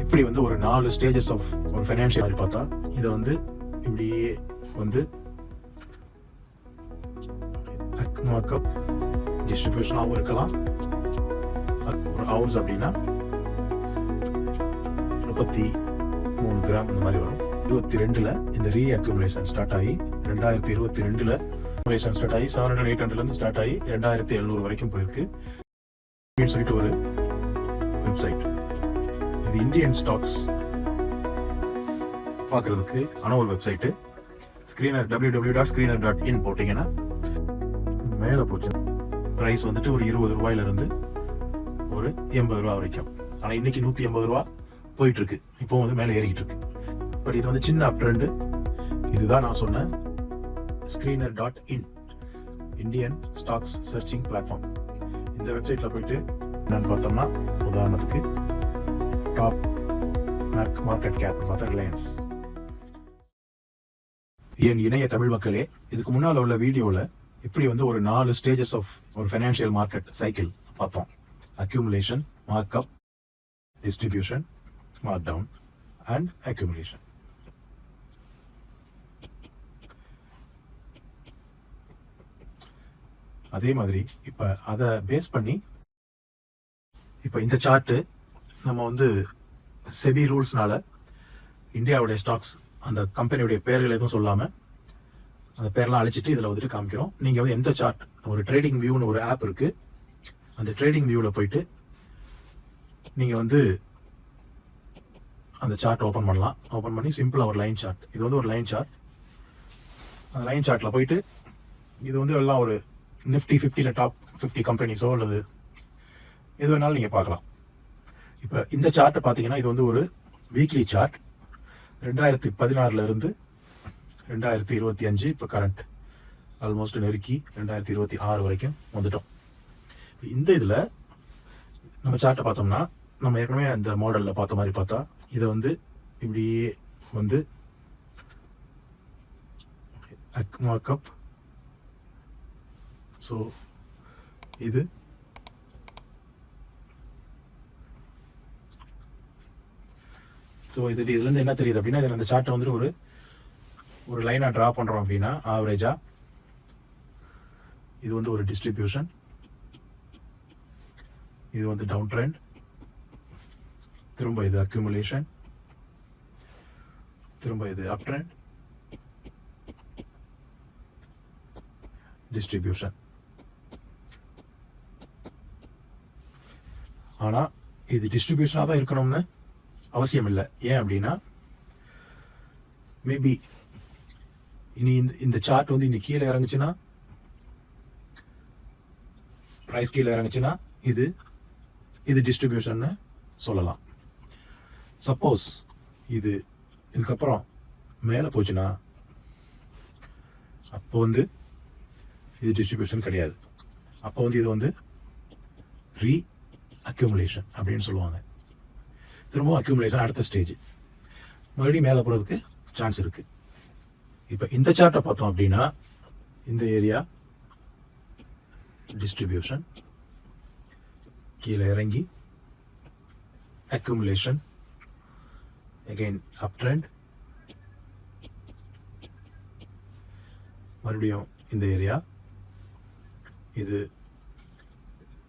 இப்படி வந்து ஒரு 4 ஸ்டேஜஸ் ஆஃப் ஒரு ஃபைனான்ஷியல் மாதிரி பார்த்தா இதை வந்து இப்படியே வந்து மார்க்அப் டிஸ்ட்ரிபியூஷனாகவும் இருக்கலாம். ஒரு அவுன்ஸ் அப்படின்னா 33 கிராம் இந்த மாதிரி வரும். 22ல் இந்த ரீஅக்யூமுலேஷன் ஸ்டார்ட் ஆகி 2022ல் ஸ்டார்ட் ஆகி 700 800 ஸ்டார்ட் ஆகி 2700 வரைக்கும் போயிருக்கு அப்படின்னு சொல்லிட்டு ஒரு வெப்சைட். இது இந்தியன் ஸ்டாக்ஸ் பார்க்கறதுக்கு ஆன ஒரு வெப்சைட்டு. ஸ்கிரீனர் www.screener.in போட்டீங்கன்னா மேலே போச்சு. ப்ரைஸ் வந்துட்டு ஒரு 20 ரூபாயிலிருந்து ஒரு 80 ரூபா வரைக்கும். ஆனால் இன்னைக்கு 180 ரூபா போயிட்டு இருக்கு. இப்போ வந்து மேலே ஏறிக்கிட்டு இருக்கு. பட் இது வந்து சின்ன அப் ட்ரெண்டு. இதுதான் நான் சொன்ன screener.in Indian stocks searching platform. இந்த வெப்சைட்ல போயிட்டு என்னன்னு பார்த்தோம்னா, உதாரணத்துக்கு டாப் மார்க்கெட் கேப் பார்த்தா ரிலையன்ஸ். என் இணைய தமிழ் மக்களே, இதுக்கு முன்னால் உள்ள வீடியோவில் இப்படி வந்து ஒரு 4 ஸ்டேஜஸ் ஆஃப் ஒரு ஃபைனான்ஷியல் மார்க்கெட் சைக்கிள் பார்த்தோம். Accumulation, markup, distribution, mark down and accumulation. அதே மாதிரி இப்போ அதை பேஸ் பண்ணி இப்போ இந்த சார்ட்டு நம்ம வந்து செபி ரூல்ஸ்னால இந்தியாவுடைய ஸ்டாக்ஸ் அந்த கம்பெனியுடைய பேர்கள் எதுவும் சொல்லாமல் அந்த பேரெல்லாம் அழிச்சிட்டு இதில் வந்துட்டு காமிக்கிறோம். நீங்கள் வந்து எந்த சார்ட், ஒரு ட்ரேடிங் வியூன்னு ஒரு ஆப் இருக்குது. அந்த ட்ரேடிங் வியூவில் போயிட்டு நீங்கள் வந்து அந்த சார்ட் ஓப்பன் பண்ணலாம். ஓப்பன் பண்ணி சிம்பிளாக ஒரு லைன் சார்ட், இது வந்து ஒரு லைன் சார்ட். அந்த லைன் சார்ட்டில் போயிட்டு இது வந்து எல்லாம் ஒரு நிஃப்டி 50ல் டாப் 50 கம்பெனிஸோ அல்லது எது வேணாலும் நீங்கள் பார்க்கலாம். இப்போ இந்த சார்ட்டை பார்த்தீங்கன்னா இது வந்து ஒரு வீக்லி சார்ட். 2016 இருந்து 2025 இப்போ கரண்ட் ஆல்மோஸ்ட் நெருக்கி 2026 வரைக்கும் வந்துட்டோம். இந்த இதில் நம்ம சார்ட்டை பார்த்தோம்னா, நம்ம ஏற்கனவே அந்த மாடலில் பார்த்த மாதிரி பார்த்தா இதை வந்து இப்படியே வந்து மார்க்அப். ஸோ இது இதுலேருந்து என்ன தெரியுது அப்படின்னா, இதில் அந்த சார்ட்டை வந்துட்டு ஒரு லைனாக ட்ரா பண்ணுறோம் அப்படின்னா ஆவரேஜாக இது வந்து ஒரு டிஸ்ட்ரிபியூஷன், இது வந்து டவுன் ட்ரெண்ட், திரும்ப இது அக்யூமுலேஷன், திரும்ப இது அப் ட்ரெண்ட், டிஸ்ட்ரிபியூஷன். ஆனால் இது டிஸ்ட்ரிபியூஷனாக தான் இருக்கணும்னு அவசியம் இல்லை. ஏன் அப்படின்னா, மேபி இனி இந்த சார்ட் வந்து இன்னைக்கு கீழே இறங்குச்சுன்னா, ப்ரைஸ் கீழே இறங்குச்சுன்னா இது டிஸ்ட்ரிபியூஷன்னு சொல்லலாம். சப்போஸ் இதுக்கப்புறம் மேலே போச்சுன்னா அப்போ வந்து இது டிஸ்ட்ரிபியூஷன் கிடையாது. அப்போ வந்து இது வந்து ரீ அக்யூமுலேஷன் அப்படின்னு சொல்லுவாங்க. திரும்பவும் அக்யூமுலேஷன் அடுத்த ஸ்டேஜ், மறுபடியும் மேலே போகிறதுக்கு சான்ஸ் இருக்கு. இப்போ இந்த சார்ட்டை பார்த்தோம் அப்படின்னா இந்த ஏரியா டிஸ்ட்ரிபியூஷன், கீழே இறங்கி அக்யூமுலேஷன், அகைன் அப் ட்ரெண்ட், மறுபடியும் இந்த ஏரியா. இது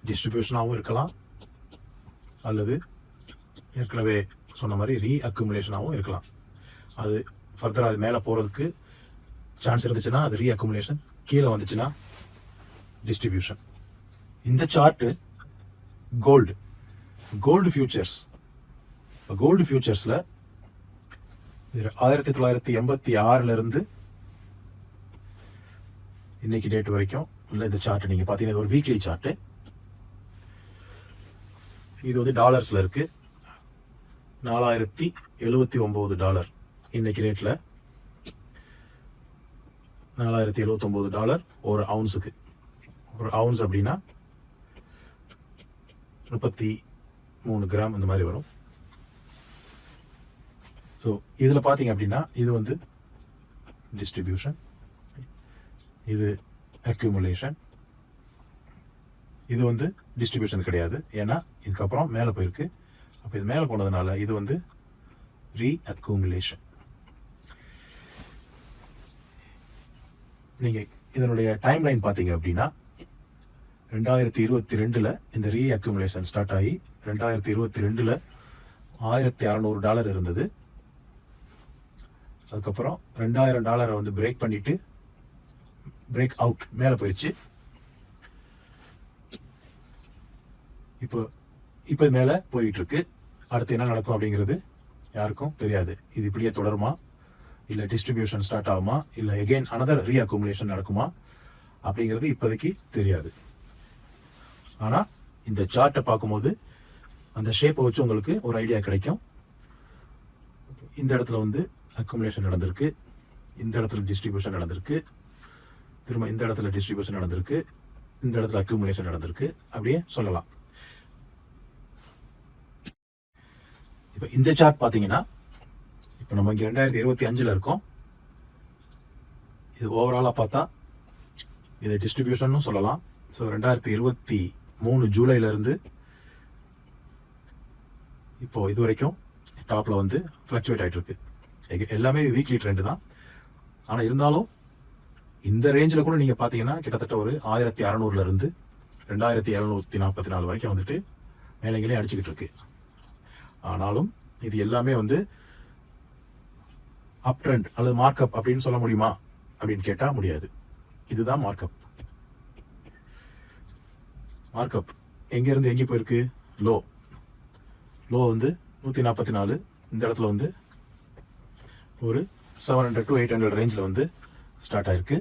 டிஸ்ட்ரிபியூஷனாகவும் இருக்கலாம் அல்லது ஏற்கனவே சொன்ன மாதிரி ரீ அக்யூமுலேஷனாகவும் இருக்கலாம். அது ஃபர்தராக அது மேலே போகிறதுக்கு சான்ஸ் இருந்துச்சுன்னா அது ரீ அக்யூமுலேஷன், கீழே வந்துச்சுன்னா டிஸ்ட்ரிபியூஷன். இந்த சார்ட்டு கோல்டு ஃபியூச்சர்ஸ். இப்போ கோல்டு ஃபியூச்சர்ஸில் 1986 இன்னைக்கு டேட் வரைக்கும் உள்ள இந்த சார்ட் நீங்கள் பார்த்தீங்கன்னா ஒரு வீக்லி சார்ட்டு. இது வந்து டாலர்ஸில் இருக்கு. $4079 இன்னைக்கு ரேட்டில் $4079 ஒரு அவுன்ஸுக்கு. ஒரு அவுன்ஸ் அப்படின்னா 33 கிராம் இந்த மாதிரி வரும். ஸோ இதில் பார்த்தீங்க அப்படின்னா இது வந்து டிஸ்ட்ரிபியூஷன், இது அக்யூமுலேஷன், இது வந்து டிஸ்ட்ரிபியூஷன் கிடையாது. ஏன்னா இதுக்கப்புறம் மேலே போயிருக்கு. அப்போ இது மேலே போனதுனால இது வந்து ரீஅக்குமுலேஷன். நீங்கள் இதனுடைய டைம் லைன் பார்த்தீங்க அப்படின்னா 2022 இந்த ரீஅக்குமுலேஷன் ஸ்டார்ட் ஆகி 2022 $1,600 இருந்தது. அதுக்கப்புறம் $2,000 வந்து பிரேக் பண்ணிட்டு பிரேக் அவுட் மேலே போயிடுச்சு. இப்போ மேலே போயிட்டு இருக்கு. அடுத்து என்ன நடக்கும் அப்படிங்கிறது யாருக்கும் தெரியாது. இது இப்படியே தொடருமா, இல்லை டிஸ்ட்ரிபியூஷன் ஸ்டார்ட் ஆகுமா, இல்லை எகெயின் அனதர் ரீஅக்குமுலேஷன் நடக்குமா அப்படிங்கிறது இப்போதைக்கு தெரியாது. ஆனால் இந்த சார்ட்டை பார்க்கும்போது அந்த ஷேப்பை வச்சு உங்களுக்கு ஒரு ஐடியா கிடைக்கும். இந்த இடத்துல வந்து அக்குமுலேஷன் நடந்திருக்கு, இந்த இடத்துல டிஸ்ட்ரிபியூஷன் நடந்திருக்கு, திரும்ப இந்த இடத்துல டிஸ்ட்ரிபியூஷன் நடந்திருக்கு, இந்த இடத்துல அக்குமுலேஷன் நடந்திருக்கு, அப்படியே சொல்லலாம். இப்போ இந்த சார்ட் பார்த்தீங்கன்னா இப்போ நம்ம இங்கே 2025 இருக்கோம். இது ஓவராலாக பார்த்தா இது டிஸ்ட்ரிபியூஷன் சொல்லலாம். ஸோ 2023 ஜூலைலேருந்து இப்போ இது வரைக்கும் டாப்பில் வந்து ஃப்ளக்சுவேட் ஆகிட்டு இருக்கு. எல்லாமே வீக்லி ட்ரெண்டு தான். ஆனால் இருந்தாலும் இந்த ரேஞ்சில் கூட நீங்கள் பார்த்தீங்கன்னா கிட்டத்தட்ட ஒரு 1600 2744 வரைக்கும் வந்துட்டு மேலைங்களே அடிச்சுக்கிட்டு இருக்கு. ஆனாலும் இது எல்லாமே வந்து அப் ட்ரெண்ட் அல்லது மார்க்அப் அப்படின்னு சொல்ல முடியுமா அப்படின்னு கேட்டால் முடியாது. இதுதான் மார்க்அப். மார்க்அப் எங்கேருந்து எங்கே போயிருக்கு? லோ வந்து 144. இந்த இடத்துல வந்து ஒரு 700 to 800 ரேஞ்சில் வந்து ஸ்டார்ட் ஆயிருக்கு.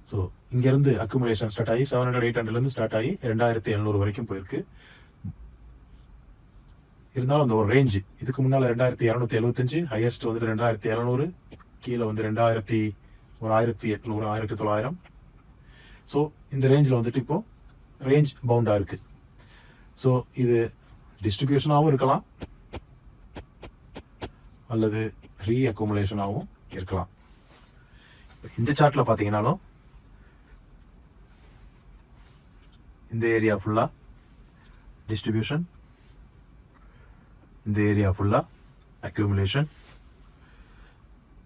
ஸோ இங்கேருந்து அக்குமுலேஷன் ஸ்டார்ட் ஆகி 700 800லேருந்து ஸ்டார்ட் ஆகி 2700 வரைக்கும் போயிருக்கு. இருந்தாலும் அந்த ஒரு ரேஞ்சு இதுக்கு முன்னால் 2275, ஹையஸ்ட் வந்து 2700, கீழே வந்து 1800, 1900. ஸோ இந்த ரேஞ்சில் வந்துட்டு இப்போ ரேஞ்ச் பவுண்டாக இருக்கு. ஸோ இது டிஸ்ட்ரிபியூஷனாகவும் இருக்கலாம் அல்லது ரீஅக்குமுலேஷனாகவும் இருக்கலாம். இந்த சார்ட்டில் பார்த்தீங்கன்னாலும் இந்த ஏரியா ஃபுல்லாக டிஸ்ட்ரிபியூஷன், இந்த ஏரியா ஃபுல்லாக அக்யூமுலேஷன்.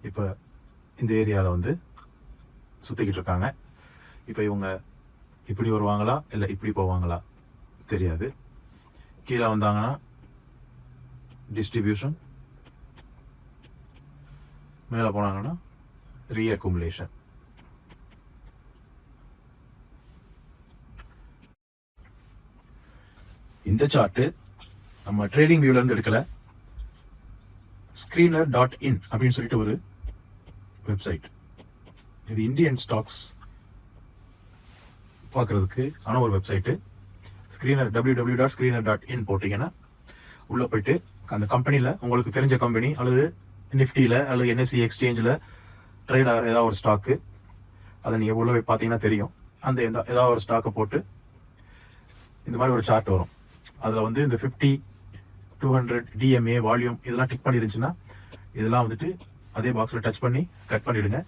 இப்போ இந்த ஏரியாவில் வந்து சுற்றிக்கிட்டு இருக்காங்க. இப்போ இவங்க இப்படி வருவாங்களா இல்லை இப்படி போவாங்களா தெரியாது. கீழே வந்தாங்கன்னா டிஸ்ட்ரிபியூஷன், மேலே போனாங்கன்னா ரீஅக்குமுலேஷன். இந்த சார்ட்டு நம்ம ட்ரேடிங் வியூல இருந்து எடுக்கல. screener.in அப்படின்னு சொல்லிட்டு ஒரு வெப்சைட். இது இந்தியன் ஸ்டாக்ஸ் பார்க்கறதுக்கு ஆன ஒரு வெப்சைட்டு. ஸ்க்ரீனர் www.screener.in போட்டிங்கன்னா உள்ளே போயிட்டு அந்த கம்பெனியில் உங்களுக்கு தெரிஞ்ச கம்பெனி அல்லது நிஃப்டியில் அல்லது NSE எக்ஸ்சேஞ்சில் ட்ரேட் ஆகிற ஏதாவது ஒரு ஸ்டாக்கு, அதை நீங்கள் உள்ளே போய் பார்த்தீங்கன்னா தெரியும். அந்த ஏதாவது ஒரு ஸ்டாக்கை போட்டு இந்த மாதிரி ஒரு சார்ட் வரும். அதில் வந்து இந்த 50, 200, DMA, வால்யூம் இதெல்லாம் டிக் பண்ணிருந்துச்சுன்னா இதெல்லாம் வந்துட்டு அதே பாக்ஸில் டச் பண்ணி கட் பண்ணிவிடுங்க.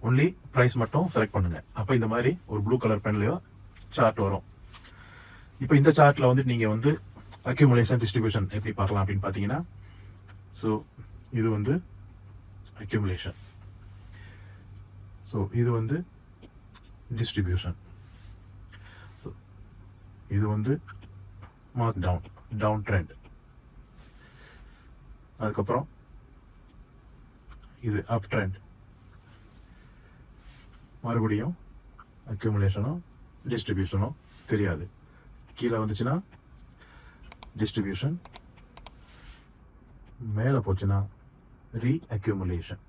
ஒன்லி ப்ரைஸ் மட்டும் செலக்ட் பண்ணுங்க. அப்போ இந்த மாதிரி ஒரு ப்ளூ கலர் பென்லையோ சார்ட் வரும். இப்போ இந்த சார்ட்டில் வந்துட்டு நீங்கள் வந்து அக்யூமுலேஷன் டிஸ்ட்ரிபியூஷன் எப்படி பார்க்கலாம் அப்படின்னு பார்த்தீங்கன்னா, ஸோ இது வந்து அக்யூமுலேஷன், ஸோ இது வந்து டிஸ்ட்ரிபியூஷன், ஸோ இது வந்து மார்க் டவுன் ட்ரெண்ட். அதுக்கப்புறம் இது அப் ட்ரெண்ட். மறுபடியும் அக்யூமுலேஷனும் டிஸ்ட்ரிபியூஷனும் தெரியாது. கீழே வந்துச்சுன்னா டிஸ்ட்ரிபியூஷன், மேலே போச்சுன்னா ரீஅக்யூமுலேஷன்.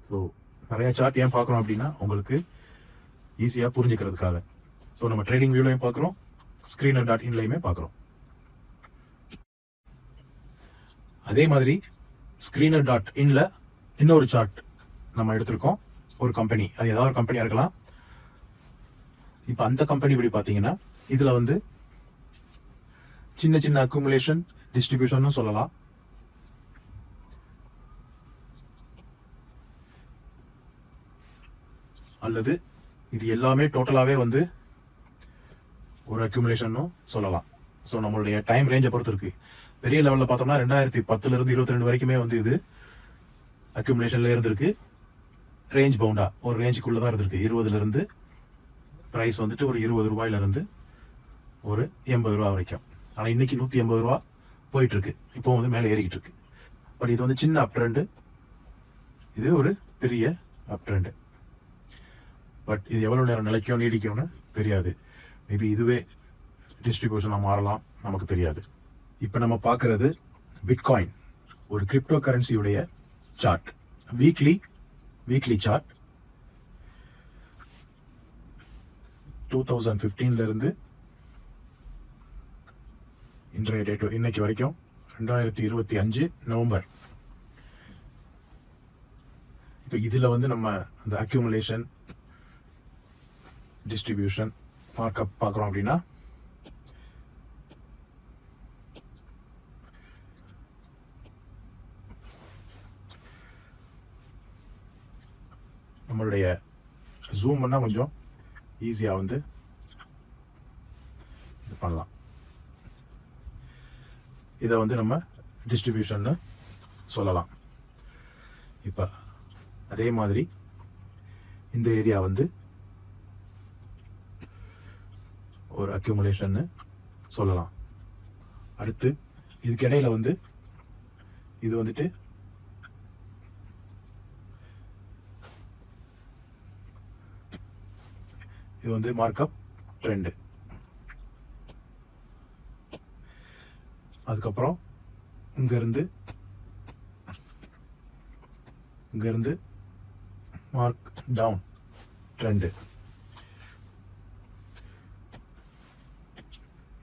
ஸோ நிறைய சார்ட் ஏன் பார்க்குறோம் அப்படின்னா உங்களுக்கு ஈஸியாக புரிஞ்சுக்கிறதுக்காக. ஸோ நம்ம ட்ரேடிங் வியூலையும் பார்க்குறோம், screener.inலையுமே பார்க்குறோம். அதே மாதிரி screener.inல இன்னொரு சார்ட் நம்ம எடுத்திருக்கோம். ஒரு கம்பெனி, அது ஏதாவது ஒரு கம்பெனியாக இருக்கலாம். இப்போ அந்த கம்பெனி இப்படி பார்த்தீங்கன்னா இதில் வந்து சின்ன சின்ன அக்குமுலேஷன் டிஸ்ட்ரிபியூஷன் சொல்லலாம். அல்லது இது எல்லாமே டோட்டலாகவே வந்து ஒரு அக்யூமுலேஷன் சொல்லலாம். ஸோ நம்மளுடைய டைம் ரேஞ்சை பொறுத்து இருக்குது. பெரிய லெவலில் பார்த்தோம்னா 2010 22 வரைக்குமே வந்து இது அக்யூமுலேஷனில் இருந்திருக்கு. ரேஞ்ச் பவுண்டாக ஒரு ரேஞ்சுக்குள்ளே தான் இருந்திருக்கு. 20 ப்ரைஸ் வந்துட்டு ஒரு 20 ரூபாயிலிருந்து ஒரு 80 ரூபா வரைக்கும். ஆனால் இன்னைக்கு 180 ரூபா போயிட்டுருக்கு. இப்போ வந்து மேலே ஏறிக்கிட்டு இருக்கு. பட் இது வந்து சின்ன அப் ட்ரெண்டு, இது ஒரு பெரிய அப் ட்ரெண்டு. பட் இது எவ்வளோ நேரம் நிலைக்கும் நீடிக்கும்னு தெரியாது. மேபி இதுவே டிஸ்ட்ரிபியூஷனாக மாறலாம், நமக்கு தெரியாது. இப்போ நம்ம பார்க்குறது பிட்காயின், ஒரு கிரிப்டோ கரன்சியுடைய சார்ட், வீக்லி சார்ட். 2015 இன்றைய டேட் இன்னைக்கு வரைக்கும் 2025 நவம்பர். இப்போ இதில் வந்து நம்ம அந்த அக்யூமுலேஷன், டிஸ்ட்ரிபியூஷன், மார்க்அப் பார்க்குறோம் அப்படின்னா நம்மளுடைய ஜூம் பண்ணால் கொஞ்சம் ஈஸியாக வந்து இது பண்ணலாம். இதை வந்து நம்ம டிஸ்ட்ரிபியூஷன்னு சொல்லலாம். இப்போ அதே மாதிரி இந்த ஏரியா வந்து ஒரு அக்யூமுலேஷன்னு சொல்லலாம். அடுத்து இதுக்கு இடையில வந்து இது வந்துட்டு இது வந்து மார்க்அப் ட்ரெண்டு. அதுக்கப்புறம் இங்கிருந்து மார்க் டவுன் ட்ரெண்டு.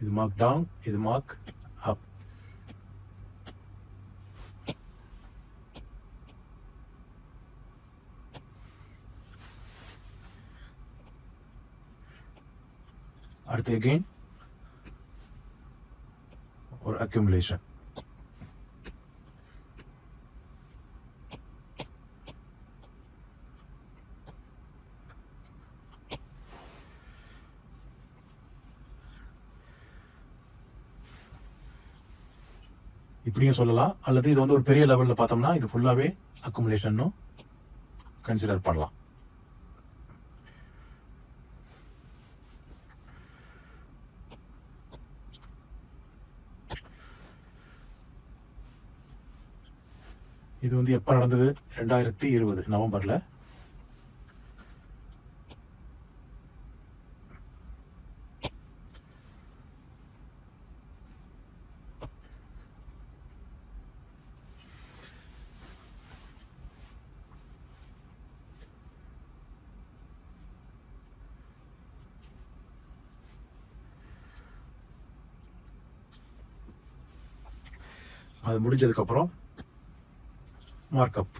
இது மார்க் டவுன், இது மார்க் அப். அடுத்து அகெயின் ஒரு அக்யூமுலேஷன். இப்படியும் சொல்லலாம். அல்லது இது வந்து ஒரு பெரிய லெவலில் பார்த்தோம்னா இது ஃபுல்லாகவே அக்குமுலேஷன் கன்சிடர் பண்ணலாம். இது வந்து எப்போ நடந்தது? 2020 நவம்பரில். அது முடிஞ்சதுக்கப்புறம் மார்க்அப்.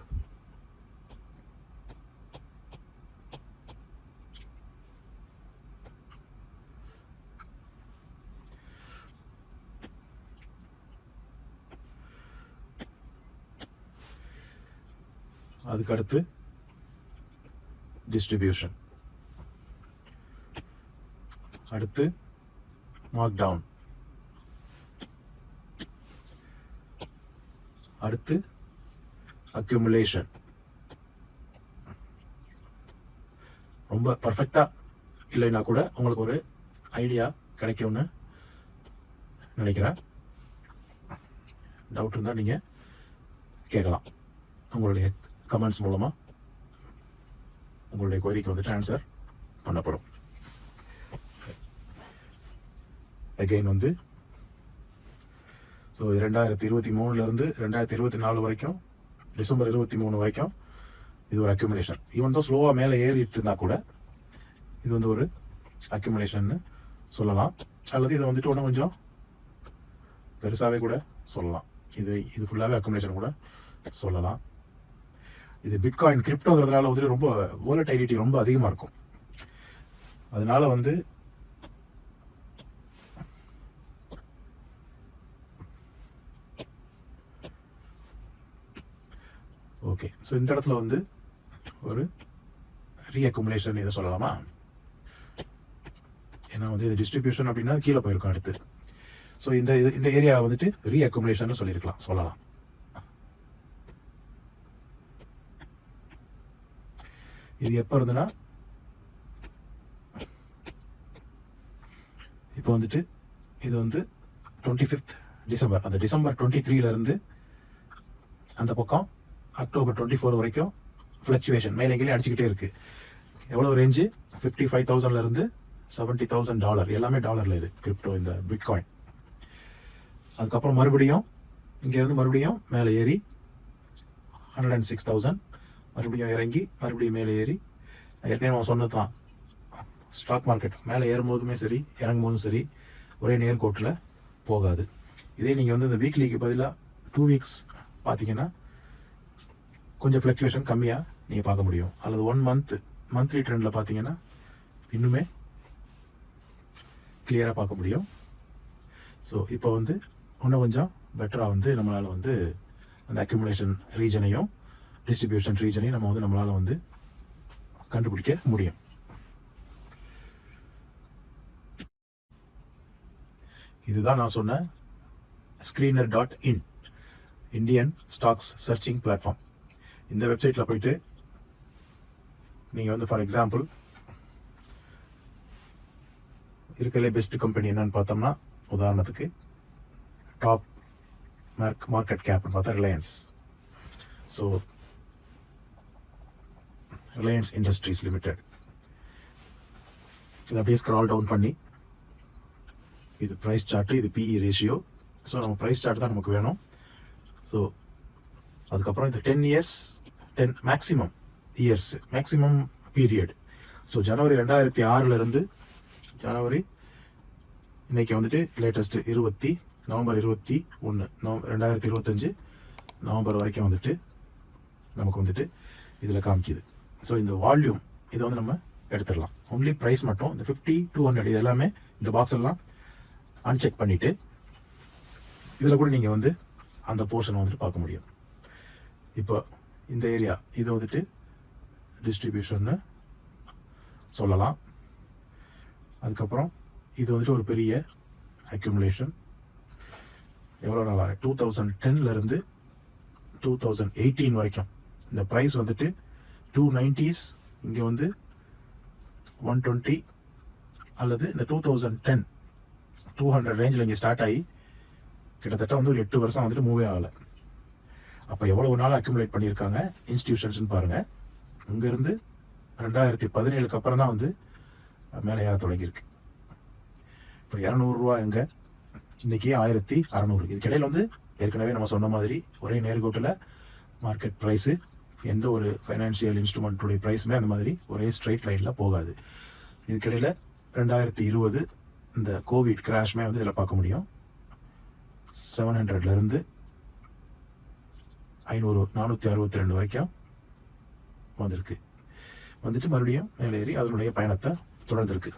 அதுக்கு அடுத்து டிஸ்ட்ரிபியூஷன். அடுத்து மார்க் டவுன். அடுத்து அக்யூமுலேஷன். ரொம்ப பர்ஃபெக்டா இல்லைன்னா கூட உங்களுக்கு ஒரு ஐடியா கிடைக்கும்னு நினைக்கிறேன். டவுட் இருந்தால் நீங்கள் கேட்கலாம். உங்களுடைய கமெண்ட்ஸ் மூலமாக உங்களுடைய கொரிக்கு வந்துட்டு ஆன்சர் பண்ணப்படும். அகெயின் வந்து ஸோ 2023 2024 வரைக்கும், டிசம்பர் 23 வரைக்கும் இது ஒரு அக்யூமுலேஷன். ஈவன் தான் ஸ்லோவாக மேலே ஏறிட்டு இருந்தால் கூட இது வந்து ஒரு அக்யூமுலேஷன்னு சொல்லலாம். அல்லது இதை வந்துட்டு ஒன்று கொஞ்சம் பெருசாகவே கூட சொல்லலாம். இது ஃபுல்லாகவே அக்யூமுலேஷன் கூட சொல்லலாம். இது பிட்காயின் கிரிப்டோங்கிறதுனால வந்துட்டு ரொம்ப வோலடைலிட்டி ரொம்ப அதிகமாக இருக்கும். அதனால வந்து ஓகே. ஸோ இந்த இடத்துல வந்து ஒரு ரீஅக்குமுலேஷன் இதை சொல்லலாமா? ஏன்னா வந்து இது டிஸ்ட்ரிபியூஷன் அப்படின்னா கீழே போயிருக்கும் அடுத்து. ஸோ இந்த ஏரியா வந்துட்டு ரீஅக்குமுலேஷன் சொல்லலாம். இது எப்போ இருந்துன்னா இப்போ வந்துட்டு இது வந்து 25th டிசம்பர், அந்த டிசம்பர் 23 இருந்து அந்த பக்கம் அக்டோபர் 24 வரைக்கும் ஃப்ளக்சுவேஷன் மேலே கீழே அடிச்சுக்கிட்டே இருக்கு. எவ்வளோ ரேஞ்சு? $55,000 $70,000, எல்லாமே டாலரில் இது கிரிப்டோ, இந்த பிட்காயின். அதுக்கப்புறம் மறுபடியும் இங்கேருந்து மறுபடியும் மேலே ஏறி 106,000, மறுபடியும் இறங்கி மறுபடியும் மேலே ஏறி, ஏற்கனவே நான் சொன்னது தான், ஸ்டாக் மார்க்கெட் மேலே ஏறும்போதுமே சரி இறங்கும் போதும் சரி ஒரே நேர்கோட்டில் போகாது. இதே நீங்கள் வந்து இந்த வீக்லிக்கு பதிலாக 2 வீக்ஸ் பார்த்தீங்கன்னா கொஞ்சம் ஃப்ளக்சுவேஷன் கம்மியாக நீங்கள் பார்க்க முடியும். அல்லது 1 மந்த்லி ட்ரெண்டில் பார்த்தீங்கன்னா இன்னுமே கிளியராக பார்க்க முடியும். ஸோ இப்போ வந்து இன்னும் கொஞ்சம் பெட்டராக வந்து நம்மளால் வந்து அந்த அக்யூமுலேஷன் ரீஜனையும் டிஸ்ட்ரிபியூஷன் ரீஜனையும் நம்மளால் வந்து கண்டுபிடிக்க முடியும். இதுதான் நான் சொன்ன screener.in, Indian stocks searching platform. இந்த வெப்சைட்டில் போயிட்டு நீங்கள் வந்து ஃபார் எக்ஸாம்பிள் இருக்கிறதுலே பெஸ்ட் கம்பெனி என்னன்னு பார்த்தோம்னா, உதாரணத்துக்கு டாப் மார்க்கெட் கேப்னு பார்த்தா Reliance. So Reliance Industries Limited. இதை அப்படியே ஸ்க்ரால் டவுன் பண்ணி இது ப்ரைஸ் சார்ட்டு, இது பிஇ ரேஷியோ. ஸோ நம்ம ப்ரைஸ் சார்ட் தான் நமக்கு வேணும். ஸோ அதுக்கப்புறம் இந்த 10 years, 10 maximum years, maximum period. So ஜனவரி 2006 ஜனவரி இன்னைக்கு வந்துட்டு லேட்டஸ்ட் நவம்பர் 21 2025 நவம்பர் வரைக்கும் வந்துட்டு நமக்கு வந்துட்டு இதில் காமிக்குது. ஸோ இந்த வால்யூம் இதை வந்து நம்ம எடுத்துடலாம். ஒன்லி ப்ரைஸ் மட்டும் இந்த 50, 200 இது எல்லாமே இந்த பாக்ஸ் எல்லாம் அன்செக் பண்ணிவிட்டு இதில் கூட நீங்கள் வந்து அந்த போர்ஷனை வந்துட்டு பார்க்க முடியும். இப்போ இந்த ஏரியா இது வந்துட்டு டிஸ்ட்ரிபியூஷன்னு சொல்லலாம். அதுக்கப்புறம் இது வந்துட்டு ஒரு பெரிய அக்யூமுலேஷன். எவ்வளோ நாளாக 2010 2018 வரைக்கும் இந்த ப்ரைஸ் வந்துட்டு 290s, இங்கே வந்து 120 அல்லது இந்த 2010 200 ரேஞ்சில் இங்கே ஸ்டார்ட் ஆகி கிட்டத்தட்ட வந்து ஒரு 8 வருஷம் வந்துட்டு மூவே ஆகலை. அப்போ எவ்வளவு நாள் அக்யூமுலேட் பண்ணியிருக்காங்க இன்ஸ்டிடியூஷன்ஸ்னு பாருங்கள். இங்கேருந்து 2017 அப்புறம் தான் வந்து மேலே ஏற தொடங்கியிருக்கு. இப்போ 200 ரூபா எங்கே, இன்னைக்கு 1600. இதுக்கு இடையில வந்து ஏற்கனவே நம்ம சொன்ன மாதிரி ஒரே நேர்கோட்டில் மார்க்கெட் ப்ரைஸு, எந்த ஒரு ஃபைனான்சியல் இன்ஸ்ட்ருமெண்ட்டுடைய ப்ரைஸுமே அந்த மாதிரி ஒரே ஸ்ட்ரைட் லைனில் போகாது. இதுக்கிடையில் 2020 இந்த கோவிட் கிராஷ்மே வந்து இதில் பார்க்க முடியும். 700 500 462 வரைக்கும் வந்துட்டு மறுபடியும் மேலே ஏறி அதனுடைய பயணத்தை தொடர்ந்துருக்கு.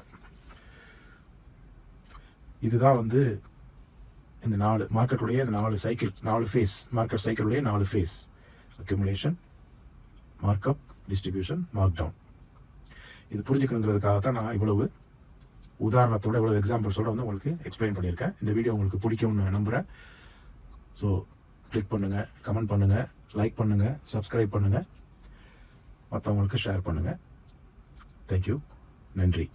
இதுதான் வந்து இந்த 4 மார்க்கெட்டுடைய இந்த 4 சைக்கிள், 4 ஃபேஸ், மார்க்கெட் சைக்கிளுடைய 4 phase: accumulation, markup, distribution, mark down. இது புரிஞ்சுக்கணுங்கிறதுக்காக தான் நான் இவ்வளவு உதாரணத்தோட இவ்வளவு எக்ஸாம்பிள்ஸோட வந்து உங்களுக்கு எக்ஸ்பிளைன் பண்ணியிருக்கேன். இந்த வீடியோ உங்களுக்கு பிடிக்கும்னு நம்புகிறேன். ஸோ கிளிக் பண்ணுங்கள், கமெண்ட் பண்ணுங்கள், லைக் பண்ணுங்கள், சப்ஸ்கிரைப் பண்ணுங்கள், மற்றவங்களுக்கு ஷேர் பண்ணுங்கள். தேங்க்யூ. நன்றி.